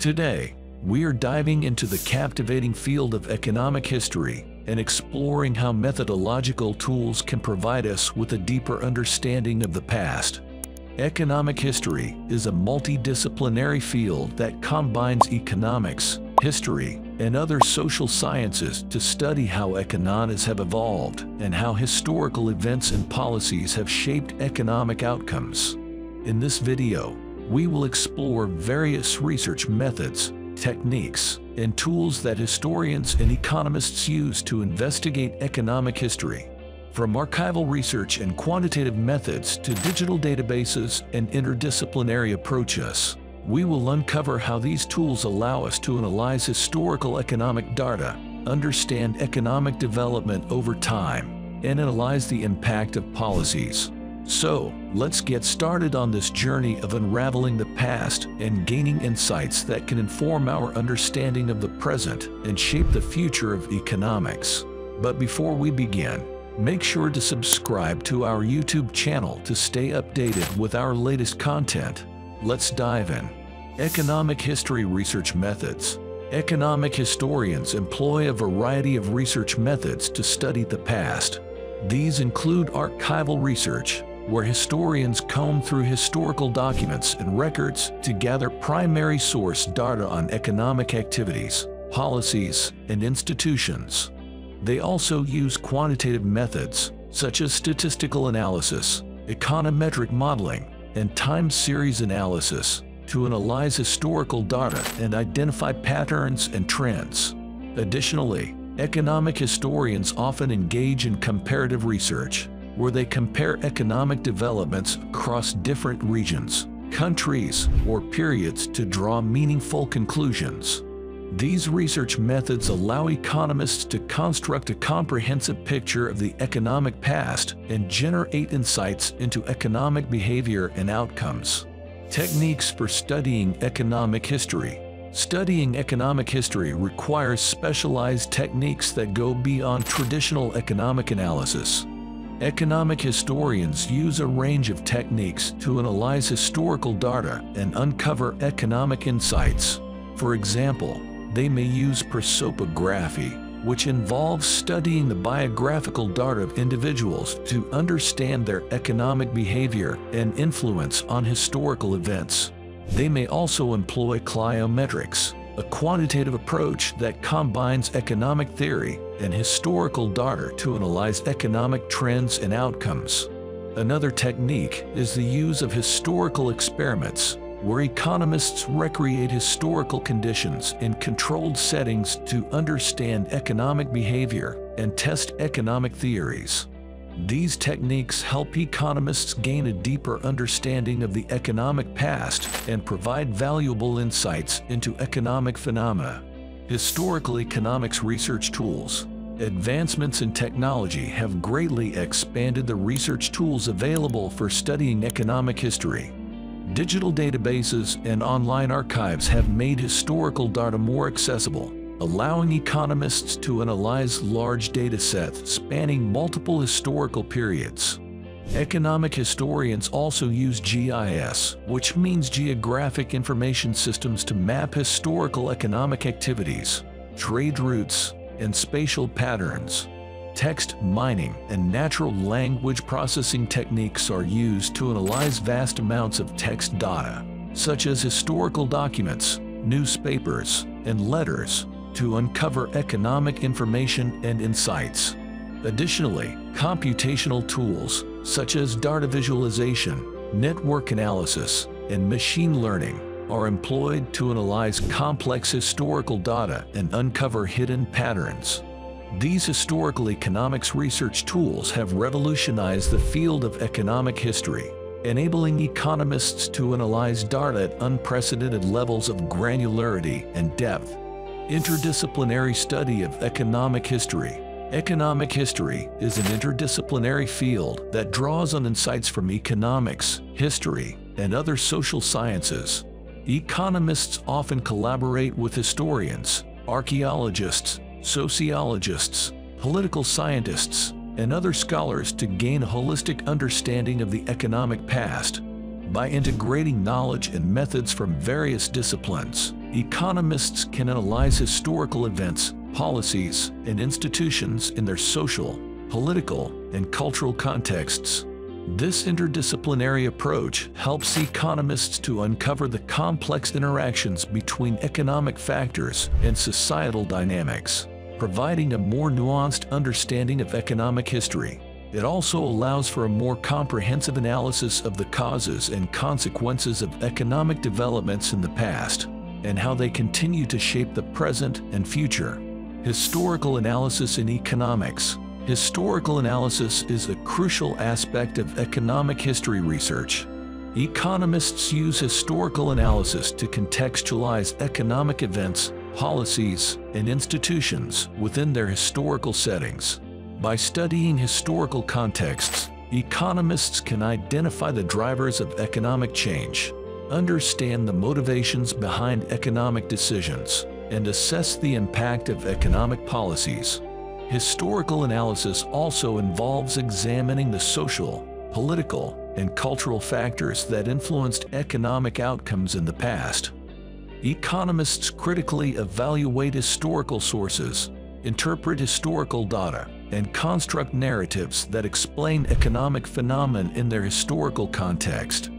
Today, we are diving into the captivating field of economic history and exploring how methodological tools can provide us with a deeper understanding of the past. Economic history is a multidisciplinary field that combines economics, history, and other social sciences to study how economies have evolved and how historical events and policies have shaped economic outcomes. In this video, we will explore various research methods, techniques, and tools that historians and economists use to investigate economic history. From archival research and quantitative methods to digital databases and interdisciplinary approaches, we will uncover how these tools allow us to analyze historical economic data, understand economic development over time, and analyze the impact of policies. So, let's get started on this journey of unraveling the past and gaining insights that can inform our understanding of the present and shape the future of economics. But before we begin, make sure to subscribe to our YouTube channel to stay updated with our latest content. Let's dive in. Economic history research methods. Economic historians employ a variety of research methods to study the past. These include archival research, where historians comb through historical documents and records to gather primary source data on economic activities, policies, and institutions. They also use quantitative methods, such as statistical analysis, econometric modeling, and time series analysis, to analyze historical data and identify patterns and trends. Additionally, economic historians often engage in comparative research, where they compare economic developments across different regions, countries, or periods to draw meaningful conclusions. These research methods allow economists to construct a comprehensive picture of the economic past and generate insights into economic behavior and outcomes. Techniques for studying economic history. Studying economic history requires specialized techniques that go beyond traditional economic analysis. Economic historians use a range of techniques to analyze historical data and uncover economic insights. For example, they may use prosopography, which involves studying the biographical data of individuals to understand their economic behavior and influence on historical events. They may also employ cliometrics, a quantitative approach that combines economic theory and historical data to analyze economic trends and outcomes. Another technique is the use of historical experiments, where economists recreate historical conditions in controlled settings to understand economic behavior and test economic theories. These techniques help economists gain a deeper understanding of the economic past and provide valuable insights into economic phenomena. Historical economics research tools. Advancements in technology have greatly expanded the research tools available for studying economic history. Digital databases and online archives have made historical data more accessible, allowing economists to analyze large data sets spanning multiple historical periods. Economic historians also use GIS, which means Geographic Information Systems, to map historical economic activities, trade routes, and spatial patterns. Text mining and natural language processing techniques are used to analyze vast amounts of text data, such as historical documents, newspapers, and letters, to uncover economic information and insights. Additionally, computational tools such as data visualization, network analysis, and machine learning are employed to analyze complex historical data and uncover hidden patterns. These historical economics research tools have revolutionized the field of economic history, enabling economists to analyze data at unprecedented levels of granularity and depth. Interdisciplinary study of economic history. Economic history is an interdisciplinary field that draws on insights from economics, history, and other social sciences. Economists often collaborate with historians, archaeologists, sociologists, political scientists, and other scholars to gain a holistic understanding of the economic past. By integrating knowledge and methods from various disciplines, Economists can analyze historical events, policies, and institutions in their social, political, and cultural contexts. This interdisciplinary approach helps economists to uncover the complex interactions between economic factors and societal dynamics, providing a more nuanced understanding of economic history. It also allows for a more comprehensive analysis of the causes and consequences of economic developments in the past, and how they continue to shape the present and future. Historical analysis in economics. Historical analysis is a crucial aspect of economic history research. Economists use historical analysis to contextualize economic events, policies, and institutions within their historical settings. By studying historical contexts, economists can identify the drivers of economic change, understand the motivations behind economic decisions, and assess the impact of economic policies. Historical analysis also involves examining the social, political, and cultural factors that influenced economic outcomes in the past. Economists critically evaluate historical sources, interpret historical data, and construct narratives that explain economic phenomena in their historical context.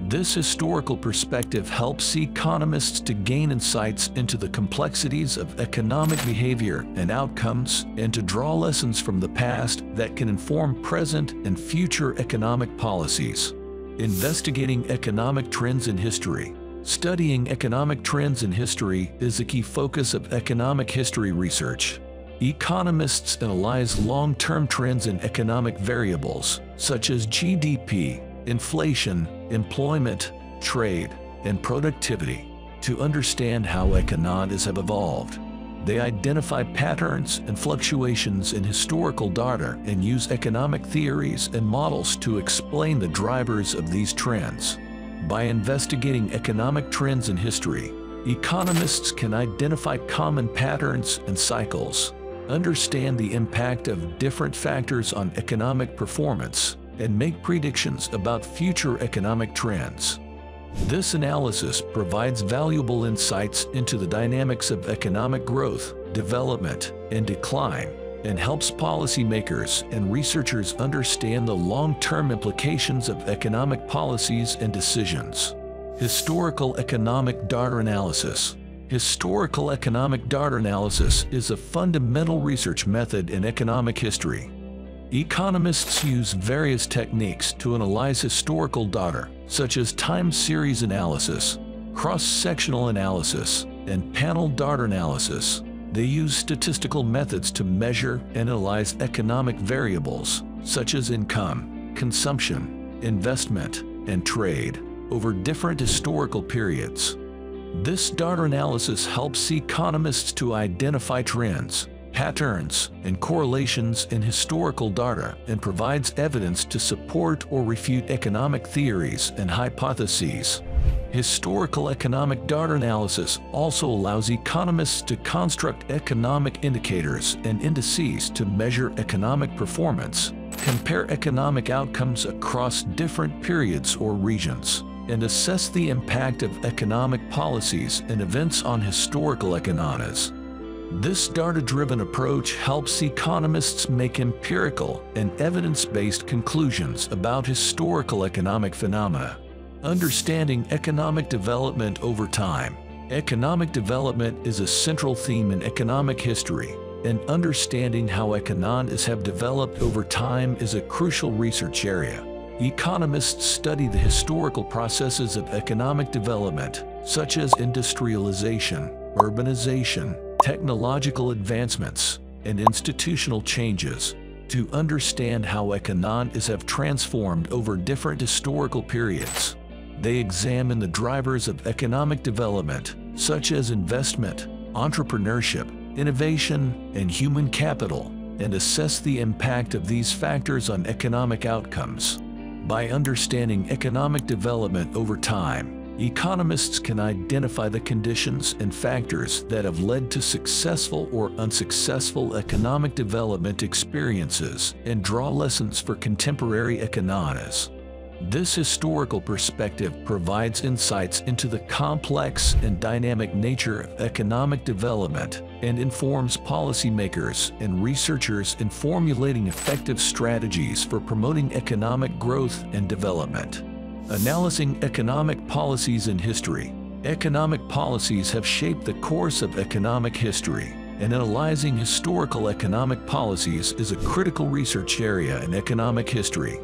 This historical perspective helps economists to gain insights into the complexities of economic behavior and outcomes, and to draw lessons from the past that can inform present and future economic policies. Investigating economic trends in history. Studying economic trends in history is a key focus of economic history research. Economists analyze long-term trends in economic variables, such as GDP, inflation, employment, trade, and productivity, to understand how economies have evolved. They identify patterns and fluctuations in historical data and use economic theories and models to explain the drivers of these trends. By investigating economic trends in history, economists can identify common patterns and cycles, understand the impact of different factors on economic performance, and make predictions about future economic trends. This analysis provides valuable insights into the dynamics of economic growth, development, and decline, and helps policymakers and researchers understand the long-term implications of economic policies and decisions. Historical economic data analysis. Historical economic data analysis is a fundamental research method in economic history. Economists use various techniques to analyze historical data, such as time series analysis, cross-sectional analysis, and panel data analysis. They use statistical methods to measure and analyze economic variables, such as income, consumption, investment, and trade, over different historical periods. This data analysis helps economists to identify trends, patterns, and correlations in historical data, and provides evidence to support or refute economic theories and hypotheses. Historical economic data analysis also allows economists to construct economic indicators and indices to measure economic performance, compare economic outcomes across different periods or regions, and assess the impact of economic policies and events on historical economies. This data-driven approach helps economists make empirical and evidence-based conclusions about historical economic phenomena. Understanding economic development over time. Economic development is a central theme in economic history, and understanding how economies have developed over time is a crucial research area. Economists study the historical processes of economic development, such as industrialization, urbanization, technological advancements, and institutional changes, to understand how economies have transformed over different historical periods. They examine the drivers of economic development, such as investment, entrepreneurship, innovation, and human capital, and assess the impact of these factors on economic outcomes. By understanding economic development over time, economists can identify the conditions and factors that have led to successful or unsuccessful economic development experiences and draw lessons for contemporary economies. This historical perspective provides insights into the complex and dynamic nature of economic development and informs policymakers and researchers in formulating effective strategies for promoting economic growth and development. Analyzing economic policies in history. Economic policies have shaped the course of economic history, and analyzing historical economic policies is a critical research area in economic history.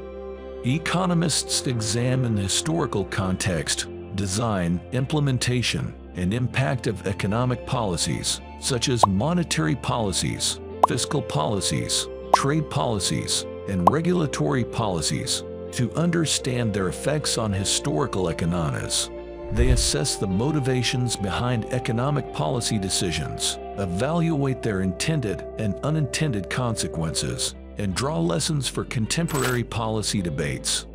Economists examine the historical context, design, implementation, and impact of economic policies, such as monetary policies, fiscal policies, trade policies, and regulatory policies, to understand their effects on historical economies. They assess the motivations behind economic policy decisions, evaluate their intended and unintended consequences, and draw lessons for contemporary policy debates.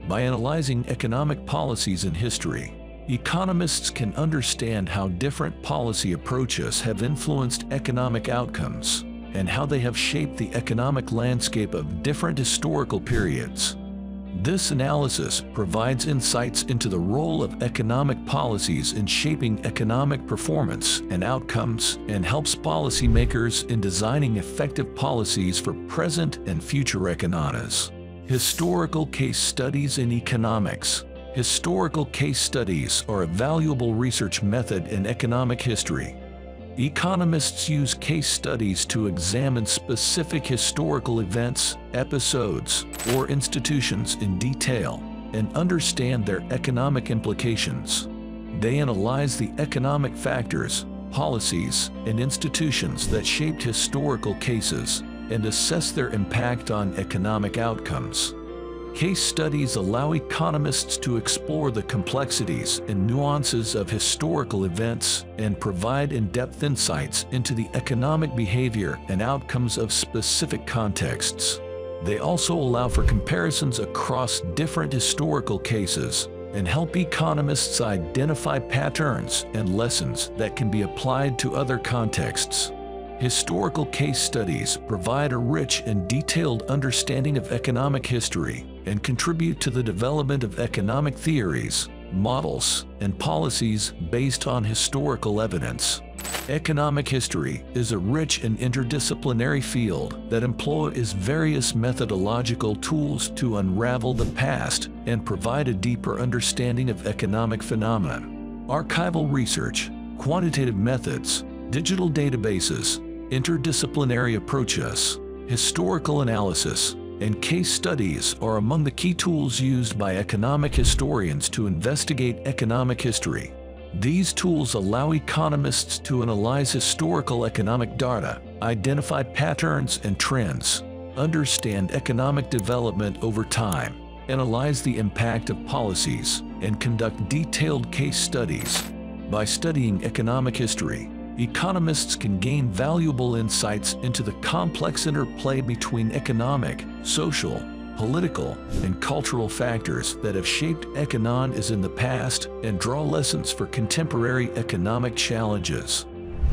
By analyzing economic policies in history, economists can understand how different policy approaches have influenced economic outcomes and how they have shaped the economic landscape of different historical periods. This analysis provides insights into the role of economic policies in shaping economic performance and outcomes and helps policymakers in designing effective policies for present and future economies. Historical case studies in economics. Historical case studies are a valuable research method in economic history. Economists use case studies to examine specific historical events, episodes, or institutions in detail and understand their economic implications. They analyze the economic factors, policies, and institutions that shaped historical cases and assess their impact on economic outcomes. Case studies allow economists to explore the complexities and nuances of historical events and provide in-depth insights into the economic behavior and outcomes of specific contexts. They also allow for comparisons across different historical cases and help economists identify patterns and lessons that can be applied to other contexts. Historical case studies provide a rich and detailed understanding of economic history and contribute to the development of economic theories, models, and policies based on historical evidence. Economic history is a rich and interdisciplinary field that employs various methodological tools to unravel the past and provide a deeper understanding of economic phenomena. Archival research, quantitative methods, digital databases, interdisciplinary approaches, historical analysis, and case studies are among the key tools used by economic historians to investigate economic history. These tools allow economists to analyze historical economic data, identify patterns and trends, understand economic development over time, analyze the impact of policies, and conduct detailed case studies. By studying economic history, economists can gain valuable insights into the complex interplay between economic, social, political, and cultural factors that have shaped economies in the past and draw lessons for contemporary economic challenges.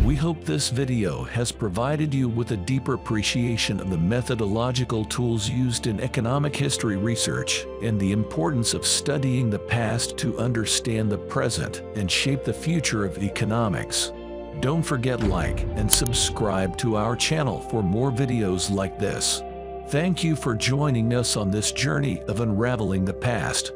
We hope this video has provided you with a deeper appreciation of the methodological tools used in economic history research and the importance of studying the past to understand the present and shape the future of economics. Don't forget to like and subscribe to our channel for more videos like this. Thank you for joining us on this journey of unraveling the past.